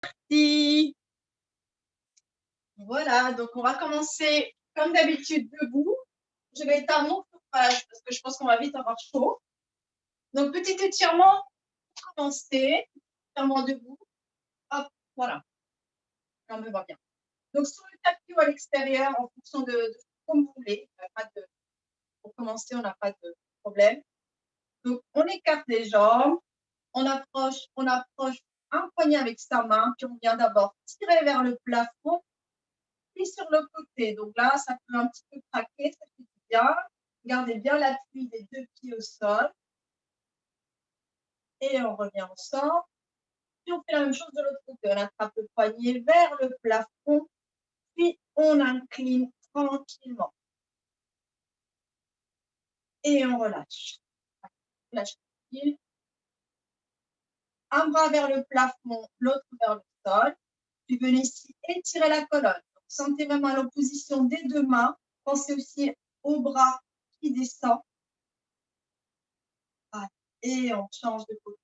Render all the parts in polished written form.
parti. Voilà, donc on va commencer comme d'habitude debout. Je vais être à mon chauffage parce que je pense qu'on va vite avoir chaud. Donc petit étirement pour commencer, étirement debout. Hop, voilà, on me voit bien. Donc sur le tapis ou à l'extérieur, en fonction de comme vous voulez. Pour commencer, on n'a pas de problème. Donc on écarte les jambes, on approche un poignet avec sa main, puis on vient d'abord tirer vers le plafond. Puis sur le côté, donc là, ça peut un petit peu craquer, ça fait du bien. Gardez bien l'appui des deux pieds au sol. Et on revient ensemble. Puis on fait la même chose de l'autre côté. On attrape le poignet vers le plafond, puis on incline tranquillement. Et on relâche. Lâche tranquille. Un bras vers le plafond, l'autre vers le sol. Puis venez ici étirer la colonne. Donc, sentez vraiment l'opposition des deux mains. Pensez aussi au bras qui descend. Et on change de côté.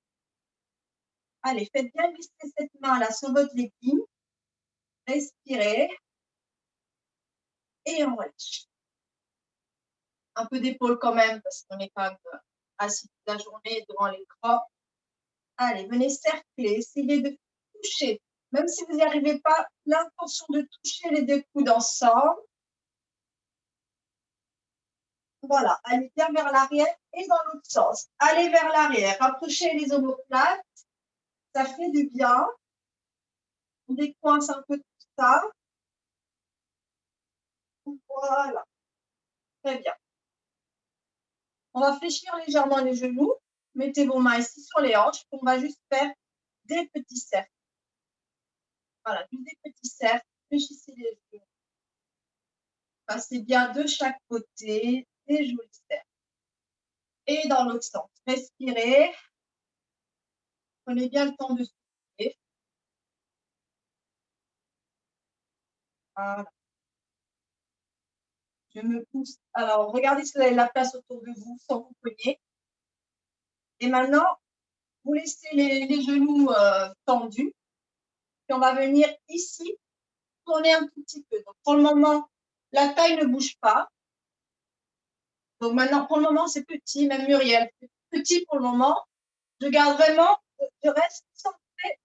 Allez, faites bien glisser cette main-là sur votre legging. Respirez. Et on relâche. Un peu d'épaule quand même, parce qu'on est quand même assis toute la journée devant l'écran. Allez, venez cercler. Essayez de toucher. Même si vous n'y arrivez pas, l'intention de toucher les deux coudes ensemble. Voilà, allez bien vers l'arrière et dans l'autre sens. Allez vers l'arrière. Rapprochez les omoplates. Ça fait du bien. On décoince un peu tout ça. Voilà. Très bien. On va fléchir légèrement les genoux. Mettez vos mains ici sur les hanches. On va juste faire des petits cercles. Voilà, juste des petits cercles. Fléchissez les genoux. Passez bien de chaque côté des jolis cercles. Et dans l'autre sens. Respirez. Prenez bien le temps de souffler. Voilà. Je me pousse. Alors, regardez si vous avez de la place autour de vous sans vous cogner. Et maintenant, vous laissez les genoux tendus. Puis on va venir ici, tourner un tout petit peu. Donc, pour le moment, la taille ne bouge pas. Donc maintenant, pour le moment, c'est petit, même Muriel, c'est petit pour le moment. Je garde vraiment, je reste centrée,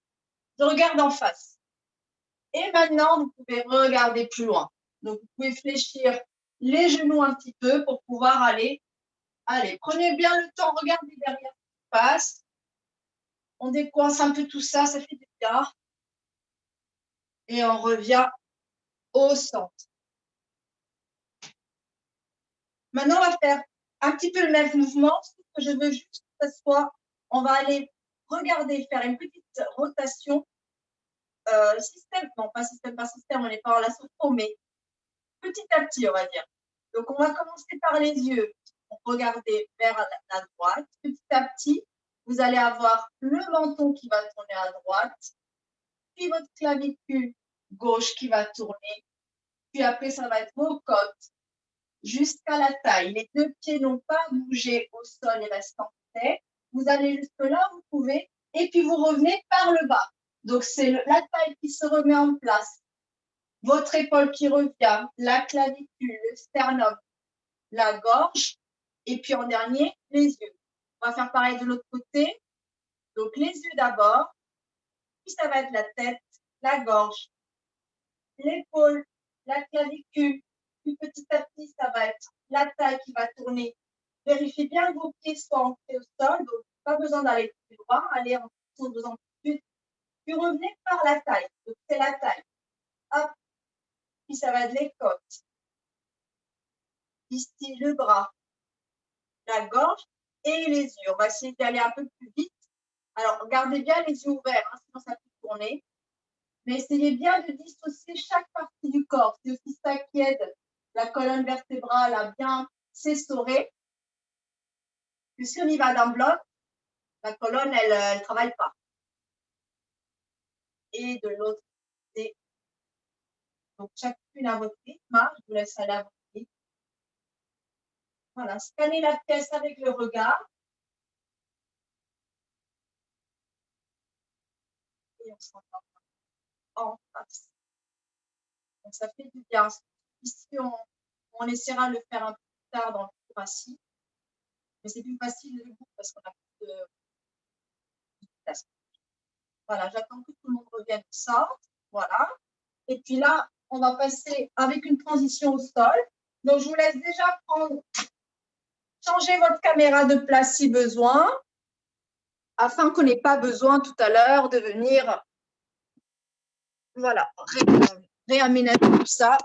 je regarde en face. Et maintenant, vous pouvez regarder plus loin. Donc, vous pouvez fléchir les genoux un petit peu pour pouvoir aller. Allez, prenez bien le temps, regardez derrière ce qui passe. On décoince un peu tout ça, ça fait du bien. Et on revient au centre. Maintenant, on va faire un petit peu le même mouvement, sauf que je veux juste que ce soit, on va aller regarder, faire une petite rotation, système, non pas système par système, on n'est pas en la sophro, mais petit à petit, on va dire. Donc, on va commencer par les yeux. Regardez vers la droite. Petit à petit, vous allez avoir le menton qui va tourner à droite, puis votre clavicule gauche qui va tourner, puis après, ça va être vos côtes jusqu'à la taille. Les deux pieds n'ont pas bougé au sol et restent en paix. Vous allez jusque là, vous pouvez, et puis vous revenez par le bas. Donc, c'est la taille qui se remet en place, votre épaule qui revient, la clavicule, le sternum, la gorge, et puis en dernier, les yeux. On va faire pareil de l'autre côté. Donc, les yeux d'abord, puis ça va être la tête, la gorge, l'épaule, la clavicule, puis petit à petit, ça va être la taille qui va tourner. Vérifiez bien que vos pieds soient ancrés au sol, donc pas besoin d'aller plus loin, allez en fonction de vos amplitudes. Puis revenez par la taille, donc c'est la taille. Hop, puis ça va être les côtes. Ici, le bras, la gorge et les yeux. On va essayer d'aller un peu plus vite. Alors, gardez bien les yeux ouverts, hein, sinon ça peut tourner. Mais essayez bien de dissocier chaque partie du corps. C'est aussi ça qui aide la colonne vertébrale à bien s'essorer. Que si on y va d'un bloc, la colonne, elle ne travaille pas. Et de l'autre côté. Donc, chacune à votre rythme. Hein, je vous laisse aller à votre rythme. Voilà, scannez la pièce avec le regard. Et on s'entend. en face. Donc, ça fait du bien. Ici, on essaiera de le faire un peu plus tard dans le cours assis. Mais c'est plus facile debout parce qu'on a plus de place. Voilà, j'attends que tout le monde revienne ça. Voilà. Et puis là, on va passer avec une transition au sol. Donc, je vous laisse déjà changer votre caméra de place si besoin, afin qu'on n'ait pas besoin tout à l'heure de venir, voilà, réaménager tout ça.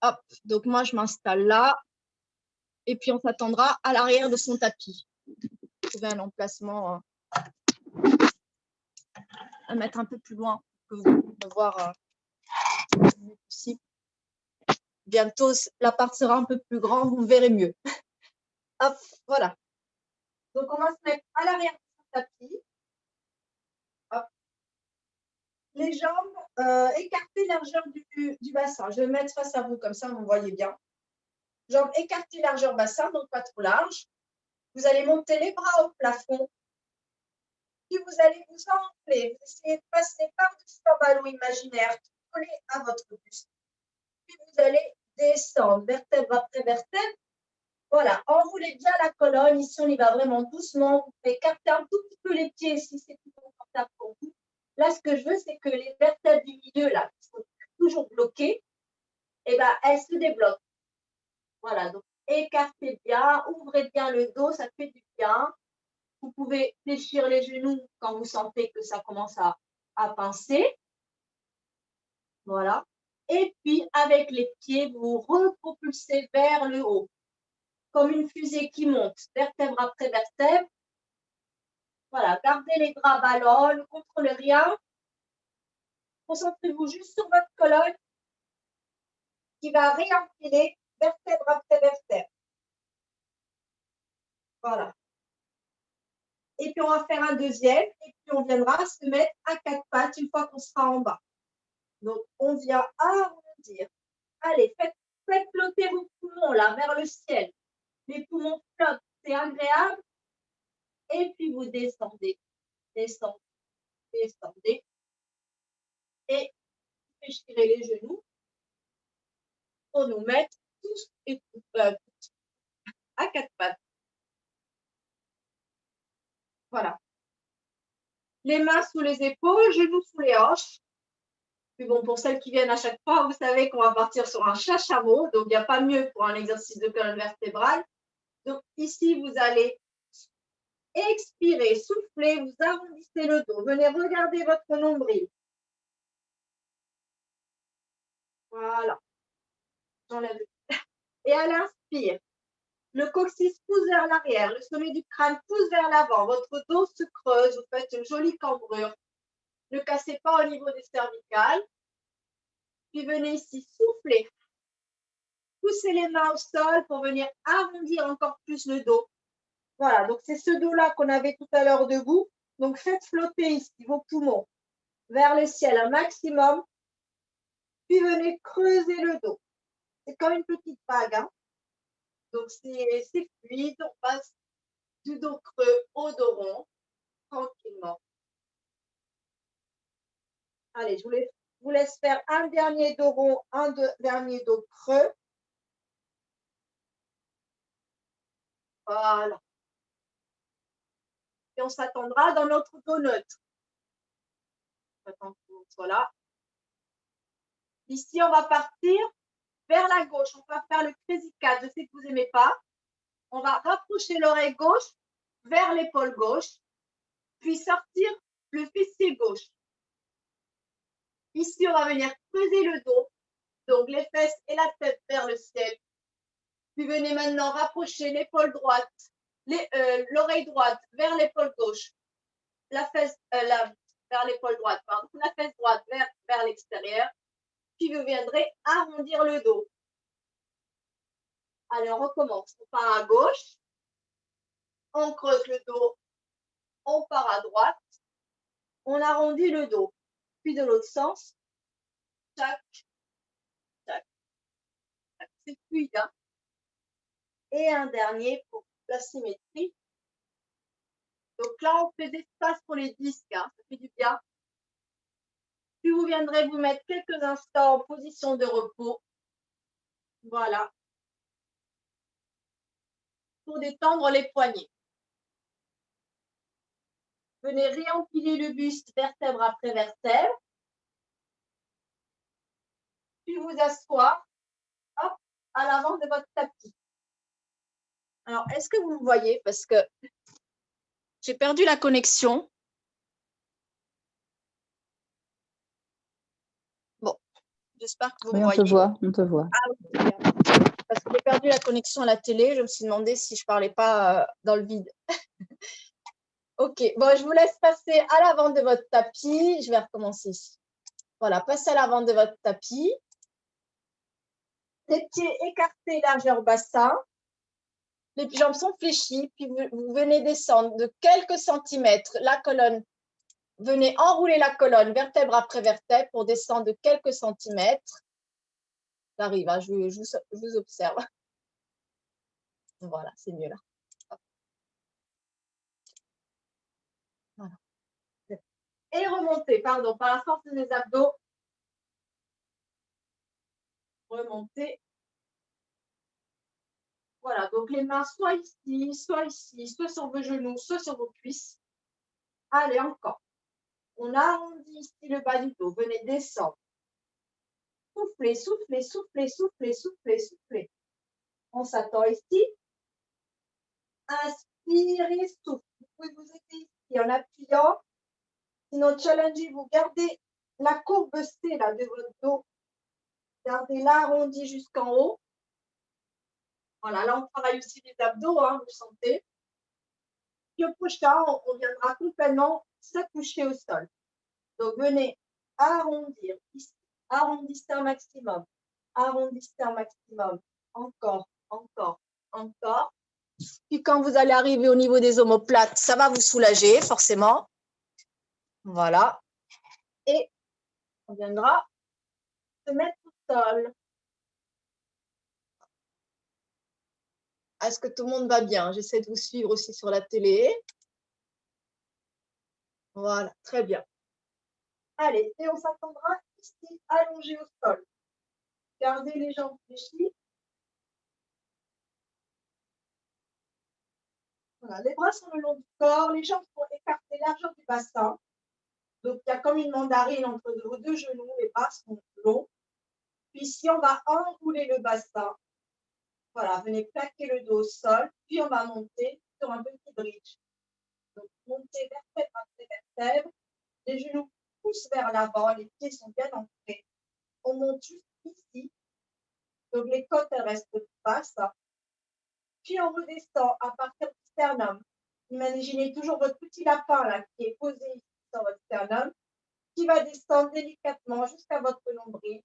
Hop, donc moi, je m'installe là. Et puis, on s'attendra à l'arrière de son tapis. Trouver un emplacement à mettre un peu plus loin pour que vous puissiez voir possible. Bientôt, l'appart sera un peu plus grand, vous verrez mieux. Hop, voilà. Donc, on va se mettre à l'arrière de son tapis. Hop. Les jambes écartées largeur du bassin. Je vais me mettre face à vous, comme ça, vous voyez bien. Jambes écartées largeur bassin, donc pas trop large. Vous allez monter les bras au plafond. Puis vous allez vous enfler. Vous essayez de passer par-dessus un ballon imaginaire collé à votre buste. Puis vous allez descendre vertèbre après vertèbre. Voilà, enroulez bien la colonne. Ici, on y va vraiment doucement. Vous pouvez écarter un tout petit peu les pieds si c'est plus confortable pour vous. Là, ce que je veux, c'est que les vertèbres du milieu, là, qui sont toujours bloquées, eh ben, elles se débloquent. Voilà, donc écartez bien, ouvrez bien le dos, ça fait du bien. Vous pouvez fléchir les genoux quand vous sentez que ça commence à pincer. Voilà. Et puis, avec les pieds, vous repropulsez vers le haut, comme une fusée qui monte, vertèbre après vertèbre. Voilà, gardez les bras ballants, ne contrôlez rien. Concentrez-vous juste sur votre colonne qui va réempiler vertèbre après vertèbre. Voilà. Et puis, on va faire un deuxième, et puis on viendra se mettre à quatre pattes une fois qu'on sera en bas. Donc, on vient arrondir. Allez, faites flotter vos poumons là vers le ciel. Les poumons flottent, c'est agréable. Et puis, vous descendez, descendez, descendez. Et échirez les genoux pour nous mettre tous et toutes à quatre pattes. Voilà. Les mains sous les épaules, genoux sous les hanches. Puis bon, pour celles qui viennent à chaque fois, vous savez qu'on va partir sur un chat-chameau. Donc, il n'y a pas mieux pour un exercice de colonne vertébrale. Donc, ici, vous allez expirer, souffler, vous arrondissez le dos. Venez regarder votre nombril. Voilà. J'enlève. Et à l'inspire, le coccyx pousse vers l'arrière, le sommet du crâne pousse vers l'avant, votre dos se creuse, vous faites une jolie cambrure. Ne cassez pas au niveau des cervicales. Puis venez ici souffler. Poussez les mains au sol pour venir arrondir encore plus le dos. Voilà, donc c'est ce dos-là qu'on avait tout à l'heure debout. Donc faites flotter ici vos poumons vers le ciel un maximum. Puis venez creuser le dos. C'est comme une petite vague. Hein. Donc c'est fluide. On passe du dos creux au dos rond, tranquillement. Allez, je vous laisse faire un dernier dos rond, un dernier dos creux. Voilà. Et on s'attendra dans notre dos neutre. J'attends qu'on soit là. Ici, on va partir vers la gauche. On va faire le crazy cat. Je sais que vous n'aimez pas. On va rapprocher l'oreille gauche vers l'épaule gauche, puis sortir le fessier gauche. Ici, on va venir creuser le dos, donc les fesses et la tête vers le ciel. Puis venez maintenant rapprocher l'épaule droite, l'oreille droite vers l'épaule gauche, la fesse vers l'épaule droite, pardon, la fesse droite vers l'extérieur. Puis vous viendrez arrondir le dos. Allez, on recommence. On part à gauche, on creuse le dos, on part à droite, on arrondit le dos. Puis de l'autre sens, tac, tac, tac. C'est fluide. Hein. Et un dernier pour la symétrie. Donc là, on fait des espaces pour les disques. Hein. Ça fait du bien. Puis vous viendrez vous mettre quelques instants en position de repos. Voilà. Pour détendre les poignets. Venez réempiler le buste vertèbre après vertèbre. Puis vous asseoir hop, à l'avant de votre tapis. Alors, est-ce que vous me voyez? Parce que j'ai perdu la connexion. Bon, j'espère que vous me voyez. On te voit, on te voit. Ah, oui, parce que j'ai perdu la connexion à la télé. Je me suis demandé si je ne parlais pas dans le vide. Ok, bon, je vous laisse passer à l'avant de votre tapis. Je vais recommencer ici. Voilà, passez à l'avant de votre tapis. Les pieds écartés, largeur bassin. Les jambes sont fléchies, puis vous venez descendre de quelques centimètres la colonne. Venez enrouler la colonne vertèbre après vertèbre pour descendre de quelques centimètres. J'arrive, hein, je vous observe. Voilà, c'est mieux là. Voilà. Et remonter, pardon, par la force des abdos. Remonter. Voilà, donc les mains soit ici, soit sur vos genoux, soit sur vos cuisses. Allez, encore. On arrondit ici le bas du dos. Venez descendre. Soufflez, soufflez, soufflez, soufflez, soufflez, soufflez. On s'attend ici. Inspirez, souffle. Vous pouvez vous aider ici en appuyant. Sinon, challengez, vous gardez la courbe C là, de votre dos. Gardez-la arrondie jusqu'en haut. Voilà, là, on travaille aussi les abdos, hein, vous sentez. Puis au prochain, on viendra complètement s'accoucher au sol. Donc, venez arrondir ici. Arrondissez un maximum. Arrondissez un maximum. Encore, encore, encore. Puis quand vous allez arriver au niveau des omoplates, ça va vous soulager forcément. Voilà. Et on viendra se mettre au sol. Est-ce que tout le monde va bien? J'essaie de vous suivre aussi sur la télé. Voilà, très bien. Allez, et on s'attendra ici, allongé au sol. Gardez les jambes fléchies. Voilà, les bras sont le long du corps, les jambes sont écartées largeur du bassin. Donc, il y a comme une mandarine entre vos deux genoux, les bras sont longs. Puis ici, on va enrouler le bassin. Voilà, venez plaquer le dos au sol, puis on va monter sur un petit bridge. Donc, montez vertèbre après vertèbre. Les genoux poussent vers l'avant, les pieds sont bien ancrés. On monte juste ici. Donc, les côtes, elles restent basses. Puis, on redescend à partir du sternum. Imaginez toujours votre petit lapin là, qui est posé ici sur votre sternum, qui va descendre délicatement jusqu'à votre nombril,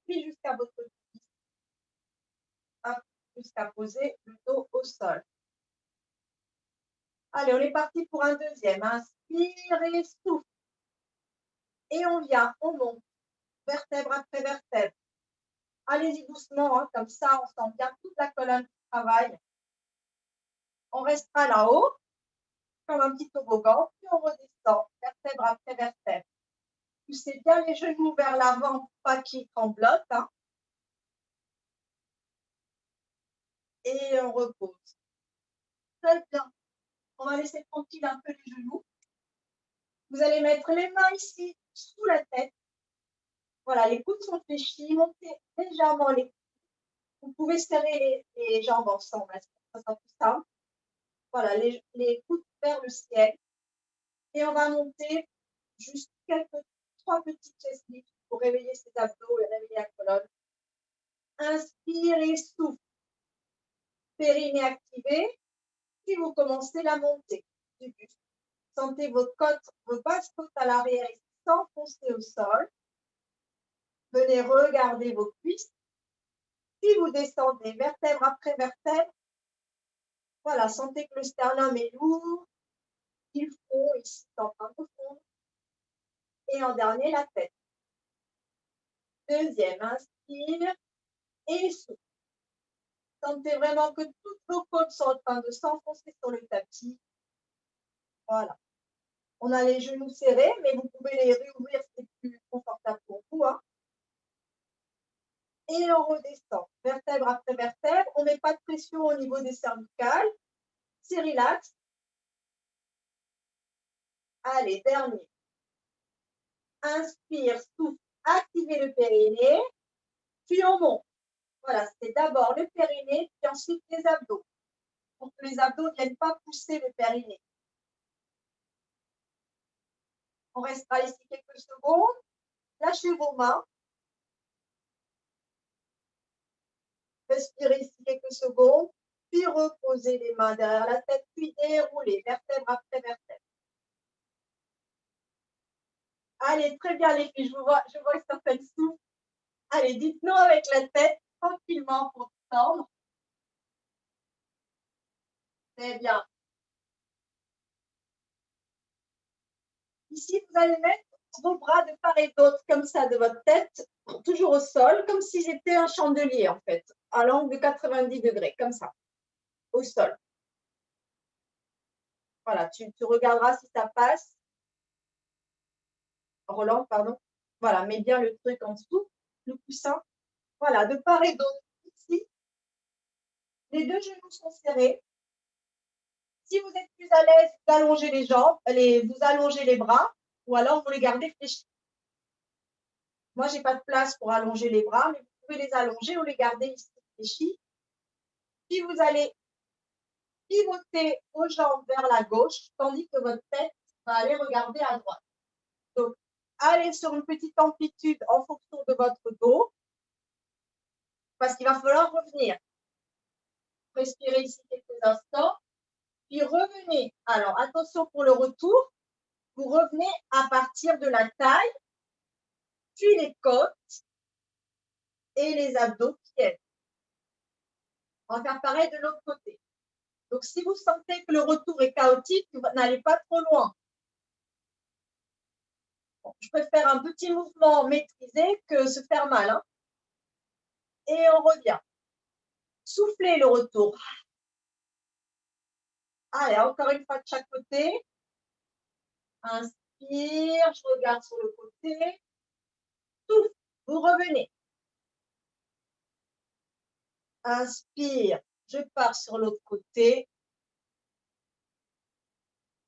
puis jusqu'à votre cuisse, jusqu'à poser le dos au sol. Allez, on est parti pour un deuxième. Inspirez, souffle. Et on vient, on monte, vertèbre après vertèbre. Allez-y doucement, hein, comme ça, on sent bien toute la colonne qui travaille. On restera là-haut, comme un petit toboggan, puis on redescend, vertèbre après vertèbre. Poussez bien les genoux vers l'avant pour pas qu'ils tremblotent. Hein. Et on repose. Très bien. On va laisser tranquille un peu les genoux. Vous allez mettre les mains ici, sous la tête. Voilà, les coudes sont fléchis. Montez légèrement les coudes. Vous pouvez serrer les jambes ensemble. Ça sera plus simple. Voilà, les coudes vers le ciel. Et on va monter juste trois petits chest lifts pour réveiller ses abdos et réveiller la colonne. Inspirez, souffle. Périnée activé. Puis vous commencez la montée du buste. Sentez vos basses côtes à l'arrière et s'enfoncer au sol. Venez regarder vos cuisses. Puis vous descendez vertèbre après vertèbre. Voilà, sentez que le sternum est lourd. Il fond ici, c'est en train de fondre. Et en dernier, la tête. Deuxième, inspire et souffle. Sentez vraiment que toutes vos côtes sont en train de s'enfoncer sur le tapis. Voilà. On a les genoux serrés, mais vous pouvez les réouvrir, c'est plus confortable pour vous. Hein. Et on redescend, vertèbre après vertèbre. On ne met pas de pression au niveau des cervicales. C'est relax. Allez, dernier. Inspire, souffle, activez le périnée. Puis on monte. Voilà, c'est d'abord le périnée, puis ensuite les abdos. Pour que les abdos ne viennent pas pousser le périnée. On restera ici quelques secondes. Lâchez vos mains. Respirez ici quelques secondes. Puis reposez les mains derrière la tête, puis déroulez vertèbre après vertèbre. Allez, très bien les filles, je vois que certaines souffrent. Allez, dites-nous avec la tête, tranquillement pour tendre. Très bien. Ici, vous allez mettre vos bras de part et d'autre, comme ça, de votre tête, toujours au sol, comme si c'était un chandelier, en fait, à l'angle de 90 degrés, comme ça, au sol. Voilà, tu regarderas si ça passe. Roland, pardon. Voilà, mets bien le truc en dessous, le coussin. Voilà, de part et d'autre, ici. Les deux genoux sont serrés. Si vous êtes plus à l'aise, vous allongez les jambes, vous allongez les bras, ou alors vous les gardez fléchis. Moi, je n'ai pas de place pour allonger les bras, mais vous pouvez les allonger ou les garder ici fléchis. Puis vous allez pivoter vos jambes vers la gauche, tandis que votre tête va aller regarder à droite. Donc, allez sur une petite amplitude en fonction de votre dos, parce qu'il va falloir revenir. Respirez ici quelques instants, puis revenez. Alors, attention pour le retour, vous revenez à partir de la taille, puis les côtes et les abdos qui aident. On va faire pareil de l'autre côté. Donc, si vous sentez que le retour est chaotique, vous n'allez pas trop loin. Bon, je préfère un petit mouvement maîtrisé que se faire mal. Hein. Et on revient. Soufflez le retour. Allez, encore une fois de chaque côté. Inspire, je regarde sur le côté. Souffle, vous revenez. Inspire, je pars sur l'autre côté.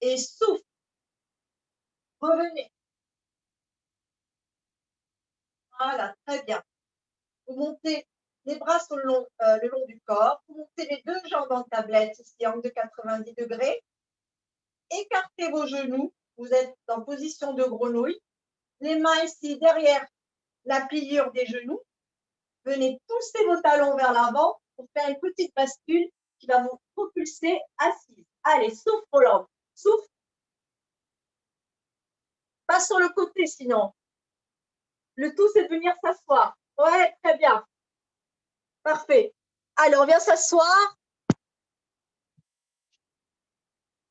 Et souffle, revenez. Voilà, très bien. Vous montez les bras sur le long du corps. Vous montez les deux jambes en tablette, ici, angle de 90 degrés. Écartez vos genoux. Vous êtes en position de grenouille. Les mains ici derrière la pliure des genoux. Venez pousser vos talons vers l'avant pour faire une petite bascule qui va vous propulser assise. Allez, souffle Roland. Souffle. Pas sur le côté sinon. Le tout, c'est de venir s'asseoir. Ouais, très bien. Parfait. Alors, viens s'asseoir.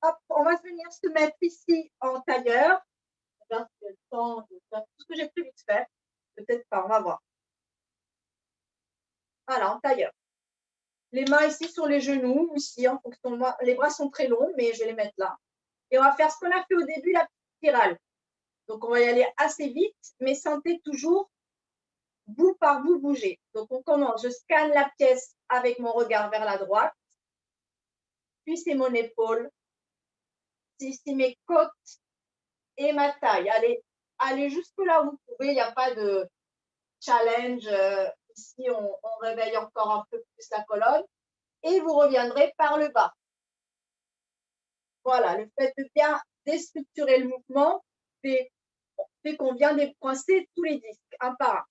Hop, on va venir se mettre ici en tailleur. Regarde si j'ai le temps de faire tout ce que j'ai prévu de faire. Peut-être pas, on va voir. Voilà, en tailleur. Les mains ici sur les genoux, ici, en fonction de moi. Les bras sont très longs, mais je vais les mettre là. Et on va faire ce qu'on a fait au début, la petite spirale. Donc, on va y aller assez vite, mais sentez toujours bout par bout bouger. Donc, on commence. Je scanne la pièce avec mon regard vers la droite. Puis, c'est mon épaule. C'est ici mes côtes et ma taille. Allez jusque là où vous pouvez. Il n'y a pas de challenge. Ici, on réveille encore un peu plus la colonne. Et vous reviendrez par le bas. Voilà, le fait de bien déstructurer le mouvement fait qu'on vient décoincer tous les disques, un par un.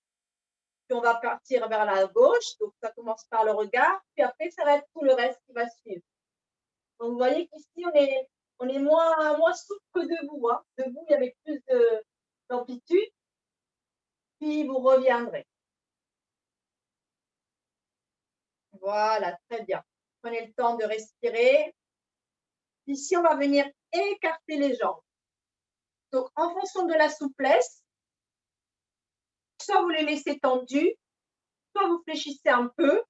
Puis on va partir vers la gauche, donc ça commence par le regard, puis après ça va être tout le reste qui va suivre. Donc vous voyez qu'ici on est moins souple que debout. Hein. Debout, il y avait plus d'amplitude, puis vous reviendrez. Voilà, très bien. Prenez le temps de respirer. Ici, on va venir écarter les jambes. Donc, en fonction de la souplesse, soit vous les laissez tendues, soit vous fléchissez un peu,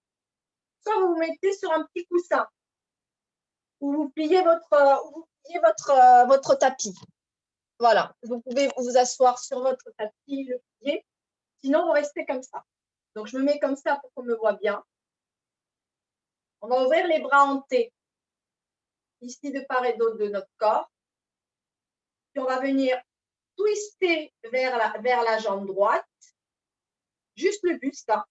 soit vous vous mettez sur un petit coussin ou vous pliez votre tapis. Voilà, vous pouvez vous asseoir sur votre tapis, le plier. Sinon, vous restez comme ça. Donc, je me mets comme ça pour qu'on me voit bien. On va ouvrir les bras en T, ici de part et d'autre de notre corps. Puis, on va venir twister vers la jambe droite, juste le buste. Hein.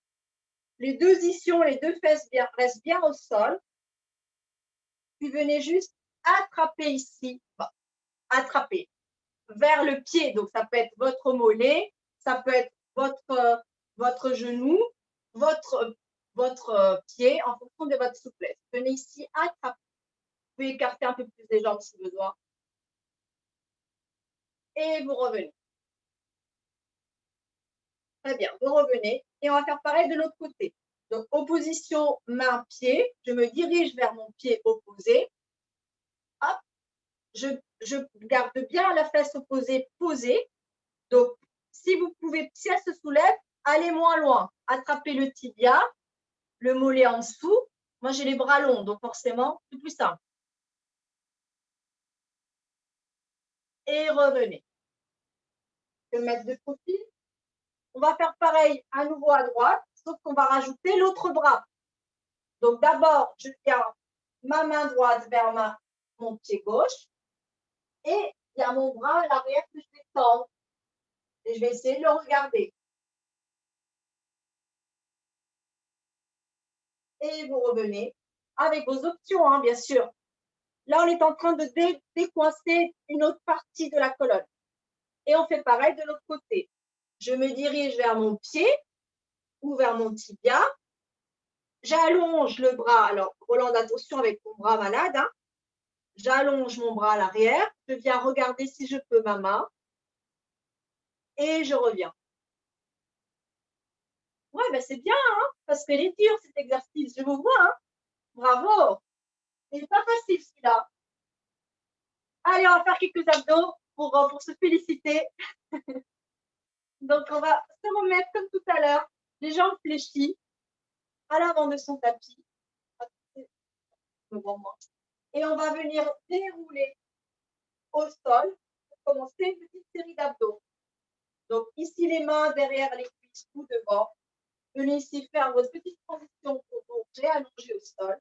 Les deux ischions, les deux fesses restent bien au sol. Puis, venez juste attraper ici, attraper vers le pied. Donc, ça peut être votre mollet, ça peut être votre genou, votre pied en fonction de votre souplesse. Venez ici, attraper. Vous pouvez écarter un peu plus les jambes si besoin. Et vous revenez. Très bien, vous revenez. Et on va faire pareil de l'autre côté. Donc, opposition main-pied. Je me dirige vers mon pied opposé. Hop. Je garde bien la fesse opposée posée. Donc, si vous pouvez, si elle se soulève, allez moins loin. Attrapez le tibia, le mollet en dessous. Moi, j'ai les bras longs, donc forcément, c'est plus simple. Et revenez. Je vais mettre de profil. On va faire pareil à nouveau à droite, sauf qu'on va rajouter l'autre bras. Donc, d'abord, je tiens ma main droite vers mon pied gauche. Et il y a mon bras à l'arrière que je vais tendre. Et je vais essayer de le regarder. Et vous revenez avec vos options, hein, bien sûr. Là, on est en train de décoincer une autre partie de la colonne. Et on fait pareil de l'autre côté. Je me dirige vers mon pied ou vers mon tibia. J'allonge le bras. Alors, Roland, attention avec mon bras malade. Hein. J'allonge mon bras à l'arrière. Je viens regarder si je peux ma main. Et je reviens. Ouais, ben c'est bien, hein, parce qu'il est dur cet exercice. Je vous vois. Hein. Bravo. Il n'est pas facile celui-là. Allez, on va faire quelques abdos pour se féliciter. Donc, on va se remettre comme tout à l'heure, les jambes fléchies à l'avant de son tapis. Et on va venir dérouler au sol pour commencer une petite série d'abdos. Donc, ici, les mains derrière les cuisses ou devant. Venez ici faire votre petite transition pour vous réallonger au sol.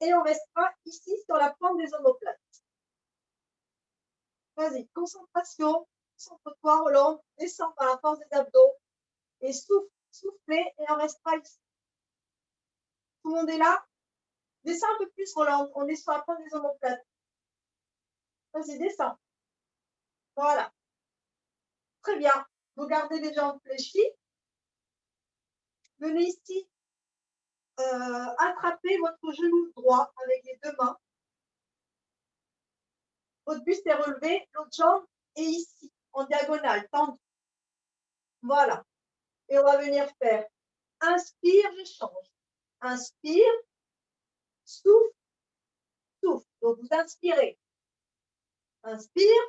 Et on restera ici sur la pointe des omoplates. Vas-y, concentration. Concentre-toi, Roland. Descends par la force des abdos. Et soufflez et on restera ici. Tout le monde est là? Descends un peu plus, Roland. On est sur la pointe des omoplates. Vas-y, descends. Voilà. Très bien. Vous gardez les jambes fléchies. Venez ici attraper votre genou droit avec les deux mains. Votre buste est relevé. L'autre jambe est ici, en diagonale, tendue. Voilà. Et on va venir faire inspire, je change. Inspire, souffle, souffle. Donc, vous inspirez. Inspire,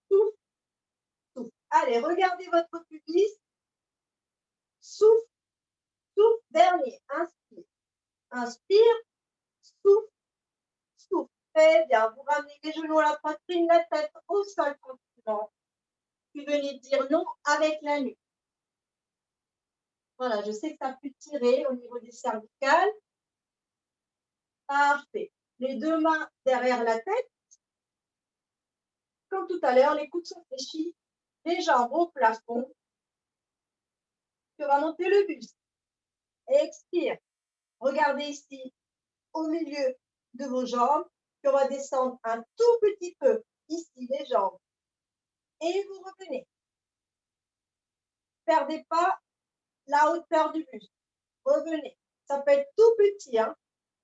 souffle, souffle. Allez, regardez votre pubis. Souffle, souffle, dernier. Inspire. Inspire, souffle, souffle. Très bien. Vous ramenez les genoux à la poitrine, la tête au sol tranquillement. Puis venez dire non avec la nuque. Voilà, je sais que ça a pu tirer au niveau des cervicales. Parfait. Les deux mains derrière la tête. Comme tout à l'heure, les coudes sont fléchis, les jambes au plafond. Tu vas monter le buste. Expire. Regardez ici, au milieu de vos jambes. Tu vas descendre un tout petit peu, ici, les jambes. Et vous revenez. Ne perdez pas la hauteur du buste. Revenez. Ça peut être tout petit. Hein.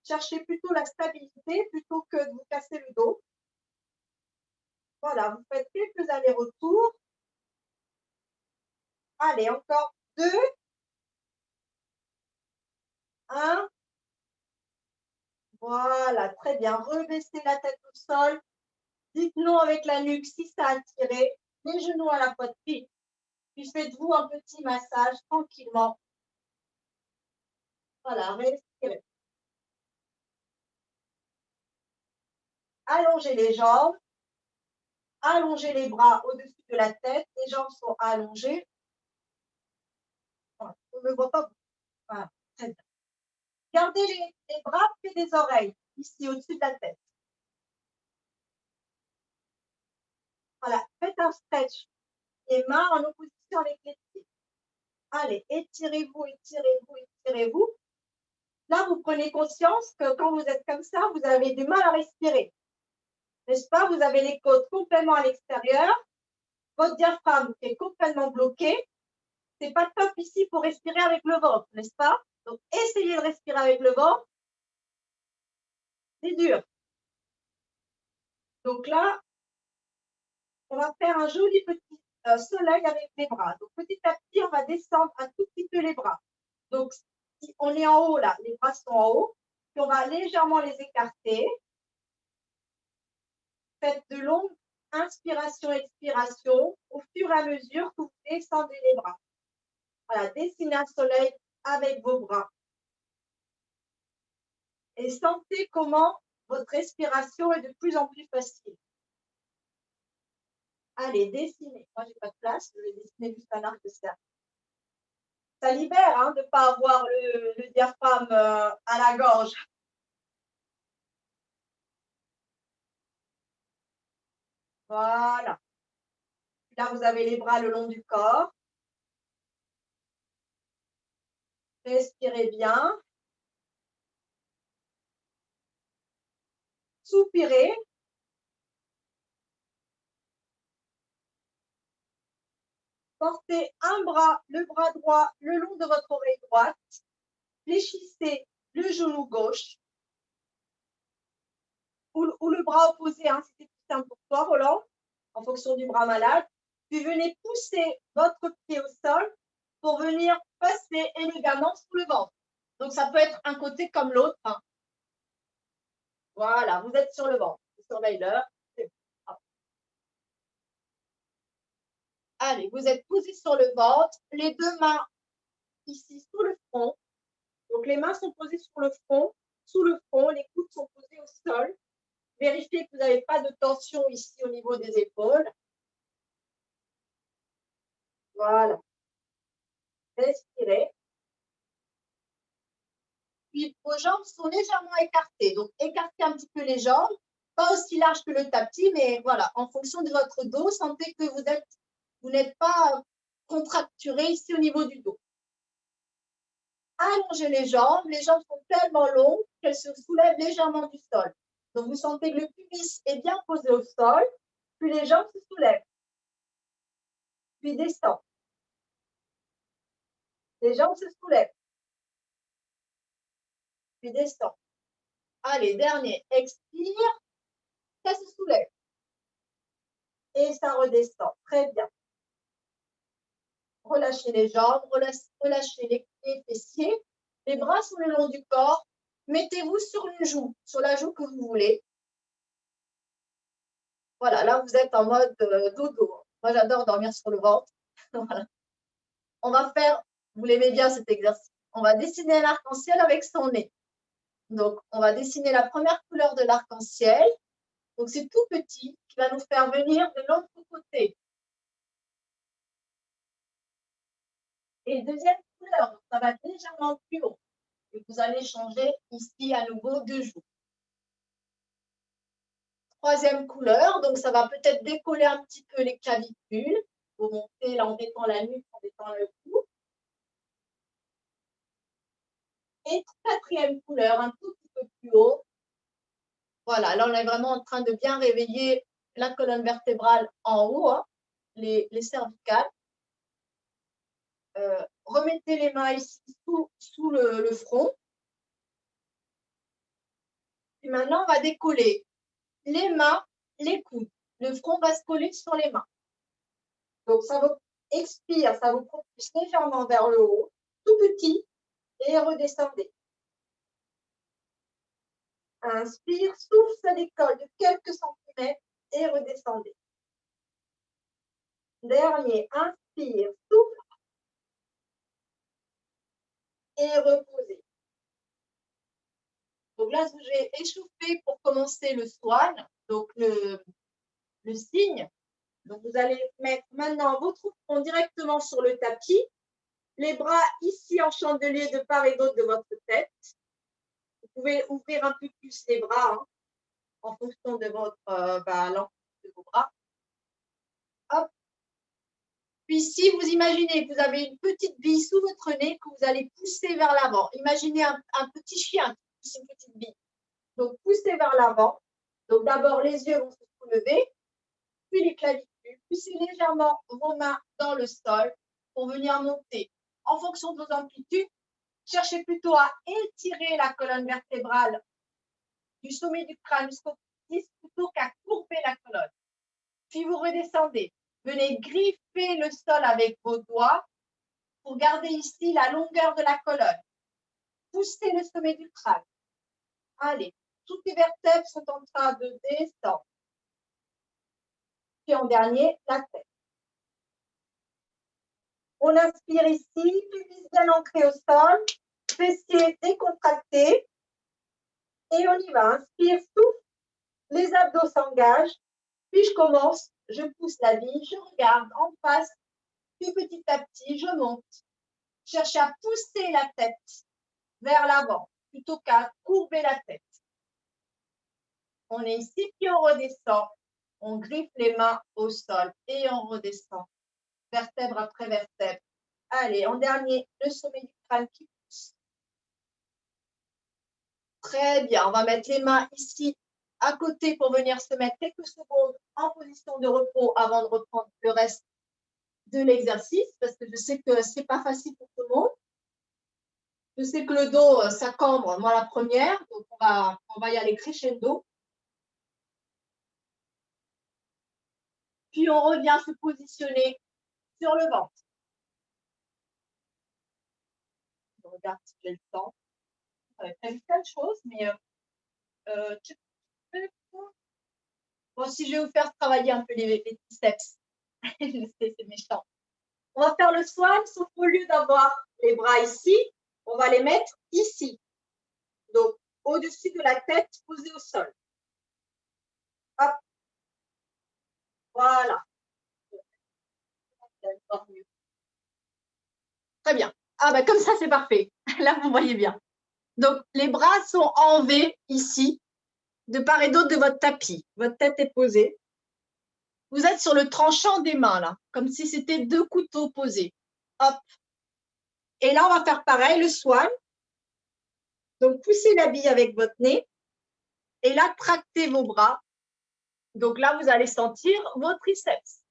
Cherchez plutôt la stabilité plutôt que de vous casser le dos. Voilà, vous faites quelques allers-retours. Allez, encore 2. 1. Voilà, très bien. Rebaissez la tête au sol. Dites non avec la nuque si ça a tiré. Les genoux à la poitrine. Puis faites-vous un petit massage tranquillement. Voilà, respirez. Allongez les jambes. allongez les bras au-dessus de la tête, les jambes sont allongées. Voilà. On ne me voit pas. Voilà. Très bien. Gardez les bras près des oreilles, ici au-dessus de la tête. Voilà, faites un stretch. Les mains en opposition avec les pieds. Allez, étirez-vous, étirez-vous, étirez-vous. Là, vous prenez conscience que quand vous êtes comme ça, vous avez du mal à respirer. N'est-ce pas? Vous avez les côtes complètement à l'extérieur, votre diaphragme est complètement bloqué. C'est pas top ici pour respirer avec le ventre, n'est-ce pas? Donc, essayez de respirer avec le ventre. C'est dur. Donc là, on va faire un joli petit soleil avec les bras. Donc, petit à petit, on va descendre un tout petit peu les bras. Donc, si on est en haut, là, les bras sont en haut, puis on va légèrement les écarter. Faites de longues inspirations, expirations au fur et à mesure que vous descendez les bras. Voilà, dessinez un soleil avec vos bras. Et sentez comment votre respiration est de plus en plus facile. Allez, dessinez. Moi, je n'ai pas de place, je vais dessiner juste un arc de cercle. Ça libère hein, de ne pas avoir le diaphragme à la gorge. Voilà. Là, vous avez les bras le long du corps. Respirez bien. Soupirez. Portez un bras, le bras droit, le long de votre oreille droite. Fléchissez le genou gauche. Ou le bras opposé, hein, c'était plus simple pour toi, Roland, en fonction du bras malade. Puis venez pousser votre pied au sol pour venir passer élégamment sous le ventre. Donc, ça peut être un côté comme l'autre. Hein. Voilà, vous êtes sur le ventre. Surveille-le. Allez, vous êtes posé sur le ventre, les deux mains ici sous le front. Donc, les mains sont posées sur le front, sous le front, les coudes sont posés au sol. Vérifiez que vous n'avez pas de tension ici au niveau des épaules. Voilà. Respirez. Puis vos jambes sont légèrement écartées. Donc, écartez un petit peu les jambes. Pas aussi large que le tapis, mais voilà, en fonction de votre dos, sentez que vous n'êtes pas contracturé ici au niveau du dos. Allongez les jambes sont tellement longues qu'elles se soulèvent légèrement du sol. Donc, vous sentez que le pubis est bien posé au sol, puis les jambes se soulèvent, puis descendent. Les jambes se soulèvent, puis descendent. Allez, dernier, expire, ça se soulève. Et ça redescend. Très bien. Relâchez les jambes, relâchez les fessiers. Les bras sont le long du corps. Mettez-vous sur une joue, sur la joue que vous voulez. Voilà, là, vous êtes en mode dodo. Moi, j'adore dormir sur le ventre. Voilà. On va faire, vous l'aimez bien cet exercice, on va dessiner l'arc-en-ciel avec son nez. Donc, on va dessiner la première couleur de l'arc-en-ciel. Donc, c'est tout petit qui va nous faire venir de l'autre côté. Et deuxième couleur, ça va légèrement plus haut. Et vous allez changer ici à nouveau de joue. Troisième couleur, donc ça va peut-être décoller un petit peu les clavicules. Vous montez là en détend la nuque, en détend le cou. Et quatrième couleur, un tout petit peu plus haut. Voilà, là on est vraiment en train de bien réveiller la colonne vertébrale en haut, hein, les cervicales. Remettez les mains ici sous le front. Et maintenant, on va décoller les mains, les coudes. Le front va se coller sur les mains. Donc, ça vous expire, ça vous propulse légèrement vers le haut, tout petit, et redescendez. Inspire, souffle, ça décolle de quelques centimètres et redescendez. Dernier, inspire, souffle et reposez. Donc là, j'ai échauffé pour commencer le swan, donc le le signe. Donc, vous allez mettre maintenant votre front directement sur le tapis, les bras ici en chandelier de part et d'autre de votre tête. Vous pouvez ouvrir un peu plus les bras hein, en fonction de votre l'amplitude de vos bras. Hop. Puis, si vous imaginez que vous avez une petite bille sous votre nez que vous allez pousser vers l'avant, imaginez un petit chien qui pousse une petite bille. Donc, poussez vers l'avant. Donc, d'abord, les yeux vont se soulever, puis les clavicules. Poussez légèrement vos mains dans le sol pour venir monter. En fonction de vos amplitudes, cherchez plutôt à étirer la colonne vertébrale du sommet du crâne jusqu'au pénis plutôt qu'à courber la colonne. Puis vous redescendez. Venez griffer le sol avec vos doigts pour garder ici la longueur de la colonne. Poussez le sommet du crâne. Allez, toutes les vertèbres sont en train de descendre. Puis en dernier, la tête. On inspire ici, pubis bien ancré au sol, fessiers décontractés. Et on y va. Inspire, souffle, les abdos s'engagent. Puis je commence, je pousse la bille, je regarde en face. Puis petit à petit, je monte. Cherche à pousser la tête vers l'avant plutôt qu'à courber la tête. On est ici, puis on redescend. On griffe les mains au sol et on redescend. Vertèbre après vertèbre. Allez, en dernier, le sommet du crâne qui pousse. Très bien, on va mettre les mains ici à côté pour venir se mettre quelques secondes en position de repos avant de reprendre le reste de l'exercice parce que je sais que ce n'est pas facile pour tout le monde. Je sais que le dos, ça cambre, moi la première, donc on va y aller crescendo. Puis on revient se positionner sur le ventre. Je regarde si j'ai le temps. J'avais prévu plein de choses, mais bon, si je vais vous faire travailler un peu les biceps, c'est méchant. On va faire le swan, sauf qu'au lieu d'avoir les bras ici, on va les mettre ici. Donc, au-dessus de la tête, posée au sol. Hop. Voilà. Très bien. Ah, ben comme ça, c'est parfait. Là, vous voyez bien. Donc, les bras sont en V ici, de part et d'autre de votre tapis. Votre tête est posée. Vous êtes sur le tranchant des mains, là, comme si c'était deux couteaux posés. Hop. Et là, on va faire pareil, le swan. Donc, poussez la bille avec votre nez. Et là, tractez vos bras. Donc là, vous allez sentir vos triceps.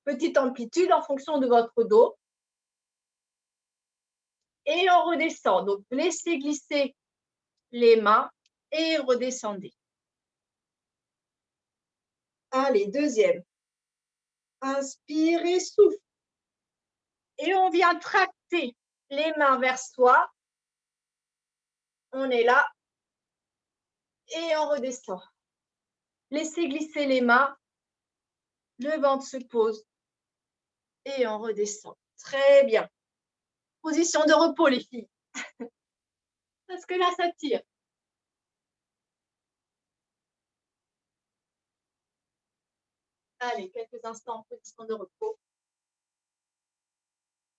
Petite amplitude en fonction de votre dos. Et on redescend. Donc, laissez glisser les mains et redescendez. Allez, deuxième. Inspirez, souffle. Et on vient tracter les mains vers soi. On est là. Et on redescend. Laissez glisser les mains. Le ventre se pose. Et on redescend. Très bien. Position de repos, les filles. Parce que là, ça tire. Allez, quelques instants en position de repos.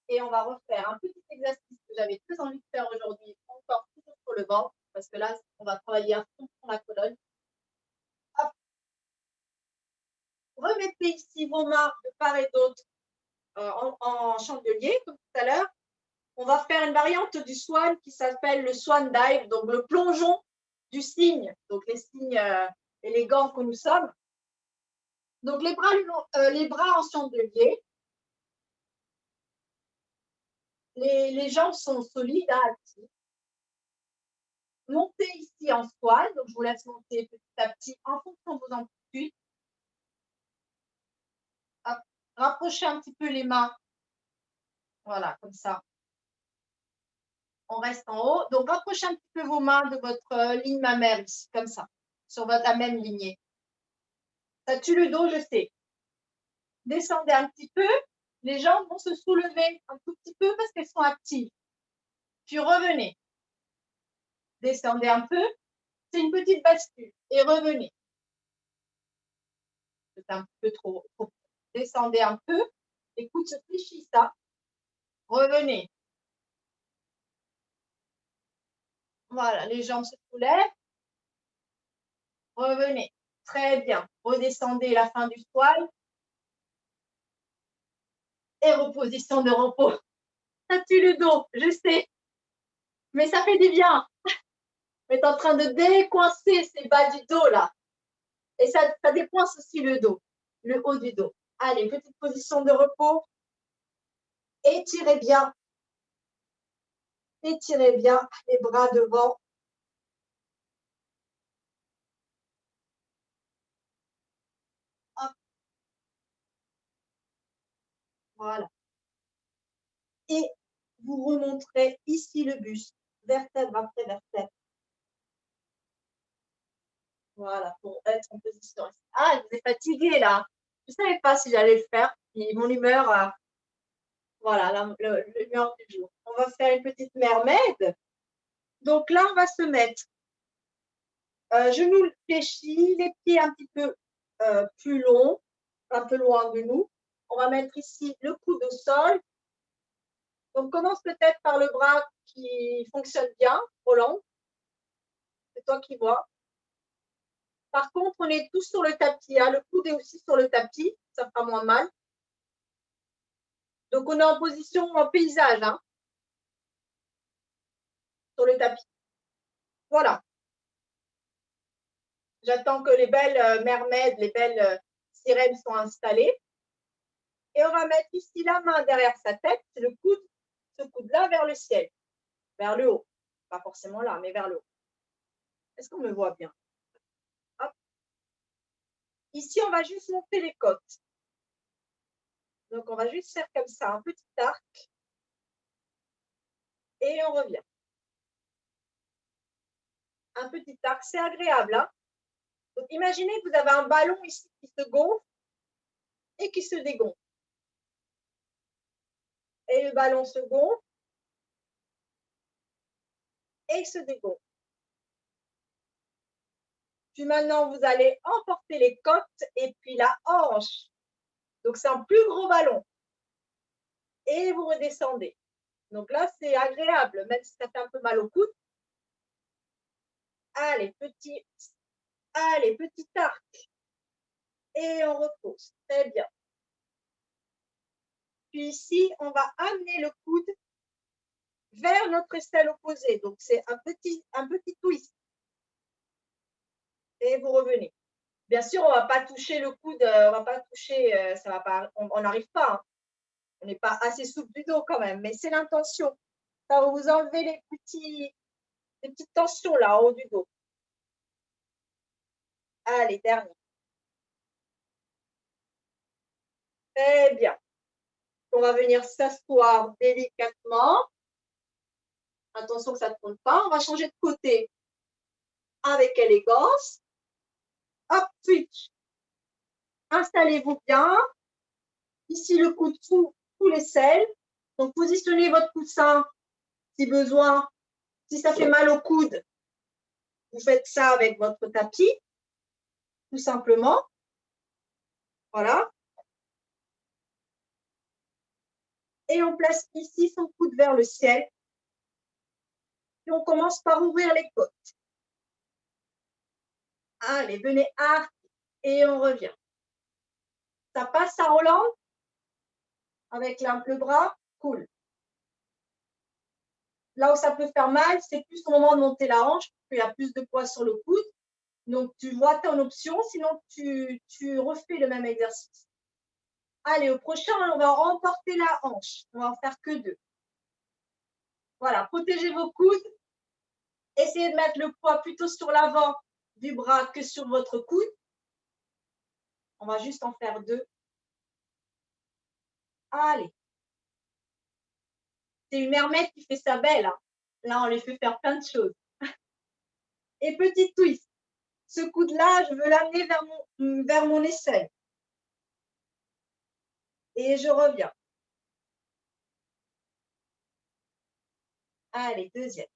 Et on va refaire un petit exercice que j'avais très envie de faire aujourd'hui, encore toujours sur le ventre, parce que là, on va travailler à fond sur la colonne. Hop. Remettez ici vos mains de part et d'autre en chandelier, comme tout à l'heure. On va faire une variante du swan qui s'appelle le swan dive, donc le plongeon du cygne, donc les cygnes élégants que nous sommes. Donc les bras en chandelier. Les jambes sont solides, actives. Montez ici en swan, donc je vous laisse monter petit à petit en fonction de vos amplitudes. Hop. Rapprochez un petit peu les mains. Voilà, comme ça. On reste en haut. Donc, rapprochez un petit peu vos mains de votre ligne mammaire ici, comme ça, sur la même lignée. Ça tue le dos, je sais. Descendez un petit peu. Les jambes vont se soulever un tout petit peu parce qu'elles sont actives. Puis revenez. Descendez un peu. C'est une petite bascule. Et revenez. C'est un peu trop. Descendez un peu. Les coudes se fléchissent. Ça. Revenez. Voilà, les jambes se soulèvent. Revenez. Très bien. Redescendez la fin du poil. Et reposition de repos. Ça tue le dos, je sais. Mais ça fait du bien. On est en train de décoincer ces bas du dos là. Et ça décoince aussi le dos, le haut du dos. Allez, petite position de repos. Étirez bien. Étirez bien les bras devant. Hop. Voilà. Et vous remonterez ici le buste, vertèbre après vertèbre. Voilà, pour être en position. Ah, je vous ai fatigué là. Je ne savais pas si j'allais le faire. Et mon humeur, voilà, l'humeur du jour. On va faire une petite mermaid. Donc là, on va se mettre genoux fléchis, les pieds un petit peu plus longs, un peu loin de nous. On va mettre ici le coude au sol. Donc, commence peut-être par le bras qui fonctionne bien, Roland. C'est toi qui vois. Par contre, on est tous sur le tapis. Hein. Le coude est aussi sur le tapis. Ça fera moins mal. Donc, on est en position en paysage. Hein, sur le tapis. Voilà. J'attends que les belles mermaids, les belles sirènes soient installées. Et on va mettre ici la main derrière sa tête, le coude, ce coude-là vers le ciel, vers le haut. Pas forcément là, mais vers le haut. Est-ce qu'on me voit bien? Hop. Ici, on va juste monter les côtes. Donc, on va juste faire comme ça, un petit arc. Et on revient. Un petit arc, c'est agréable. Hein? Donc, imaginez que vous avez un ballon ici qui se gonfle et qui se dégonfle. Et le ballon se gonfle et se dégonfle. Puis maintenant, vous allez emporter les côtes et puis la hanche. Donc, c'est un plus gros ballon. Et vous redescendez. Donc là, c'est agréable, même si ça fait un peu mal au coude. Allez, petit arc. Et on repose. Très bien. Puis ici, on va amener le coude vers notre aisselle opposée. Donc, c'est un petit twist. Et vous revenez. Bien sûr, on ne va pas toucher le coude, on va pas toucher, ça va pas, on n'arrive pas. Hein. On n'est pas assez souple du dos quand même, mais c'est l'intention. Ça va vous enlever les petites tensions là, en haut du dos. Allez, dernier. Très bien. On va venir s'asseoir délicatement. Attention que ça ne tourne pas. On va changer de côté avec élégance. Hop, switch. Installez-vous bien. Ici, le coude sous l'aisselle. Donc, positionnez votre coussin si besoin. Si ça fait mal au coude, vous faites ça avec votre tapis, tout simplement. Voilà. Et on place ici son coude vers le ciel. Et on commence par ouvrir les côtes. Allez, venez arc et on revient. Ça passe à Roland avec le bras, cool. Là où ça peut faire mal, c'est plus au moment de monter la hanche, parce qu'il y a plus de poids sur le coude. Donc, tu vois ton option, sinon tu refais le même exercice. Allez, au prochain, on va remporter la hanche. On va en faire que 2. Voilà, protégez vos coudes. Essayez de mettre le poids plutôt sur l'avant du bras que sur votre coude. On va juste en faire 2. Allez. C'est une mermaid qui fait sa belle. Hein. Là, on les fait faire plein de choses. Et petit twist. Ce coude-là, je veux l'amener vers mon aisselle. Et je reviens. Allez, deuxième.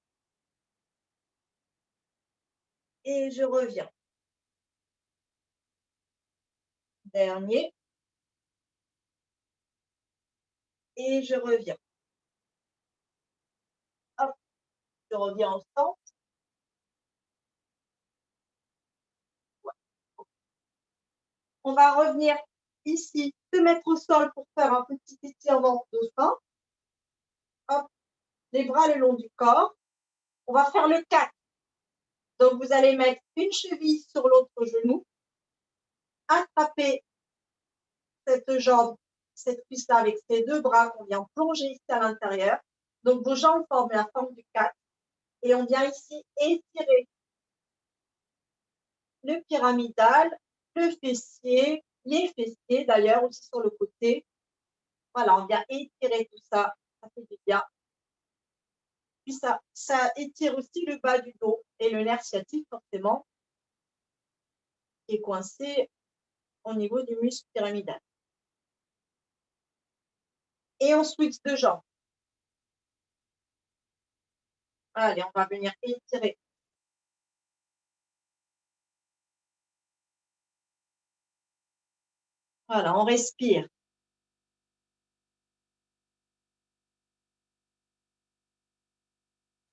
Et je reviens. Dernier. Et je reviens. Hop, je reviens au centre. On va revenir ici, se mettre au sol pour faire un petit étirement de sein. Hop, les bras le long du corps. On va faire le 4. Donc, vous allez mettre une cheville sur l'autre genou, attraper cette jambe, cette cuisse-là avec ces deux bras qu'on vient plonger ici à l'intérieur. Donc, vos jambes forment la forme du 4. Et on vient ici étirer le pyramidal, le fessier, les fessiers d'ailleurs aussi sur le côté. Voilà, on vient étirer tout ça, ça fait du bien. Puis ça étire aussi le bas du dos et le nerf sciatique forcément, qui est coincé au niveau du muscle pyramidal. Et on switch de jambes. Allez, on va venir étirer. Voilà, on respire.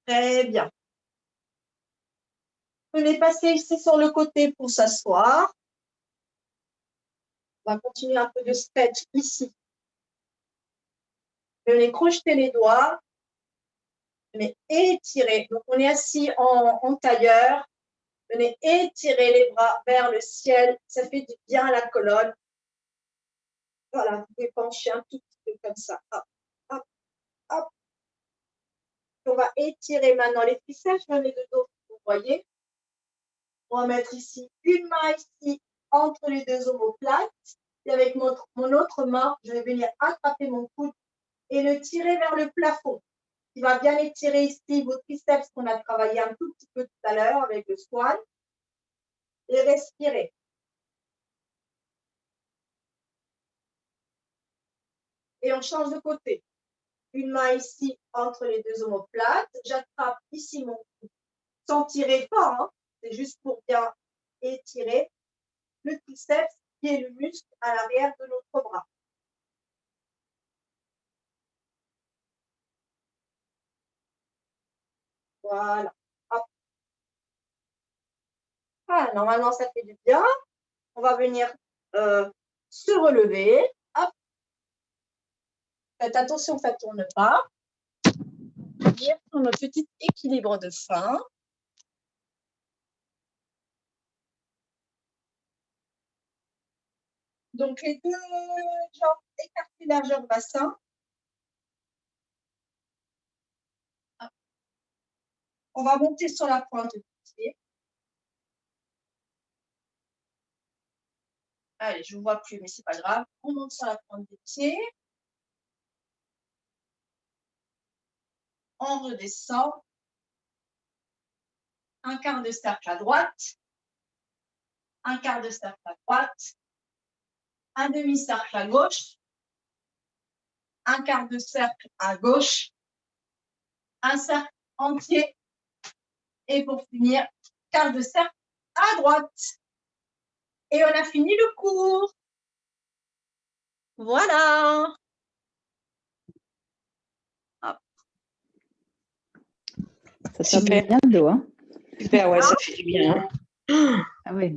Très bien. Venez passer ici sur le côté pour s'asseoir. On va continuer un peu de stretch ici. Venez crocheter les doigts. Venez étirer. Donc, on est assis en tailleur. Venez étirer les bras vers le ciel. Ça fait du bien à la colonne. Voilà, vous pouvez pencher un tout petit peu comme ça. Hop, hop, hop. On va étirer maintenant les triceps, même les deux dos, vous voyez. On va mettre ici une main ici entre les deux omoplates. Et avec mon autre main, je vais venir attraper mon coude et le tirer vers le plafond. Il va bien étirer ici vos triceps qu'on a travaillé un tout petit peu tout à l'heure avec le squat. Et respirer. Et on change de côté. Une main ici entre les deux omoplates. J'attrape ici mon coude sans tirer fort. Hein. C'est juste pour bien étirer le triceps qui est le muscle à l'arrière de notre bras. Voilà. Hop. Ah, normalement, ça fait du bien. On va venir se relever. Hop. Faites attention, ça ne tourne pas. Venir sur notre petit équilibre de fin. Donc, les deux jambes écartées largeur bassin. On va monter sur la pointe du pied. Allez, je ne vous vois plus, mais ce n'est pas grave. On monte sur la pointe des pieds. On redescend. Un quart de cercle à droite. Un quart de cercle à droite. Un demi-cercle à gauche. Un quart de cercle à gauche. Un cercle entier. Et pour finir, quart de cercle à droite. Et on a fini le cours. Voilà. Hop. Ça fait bien le dos, hein. Super, ouais, ça fait du bien. Hein. Ah oui.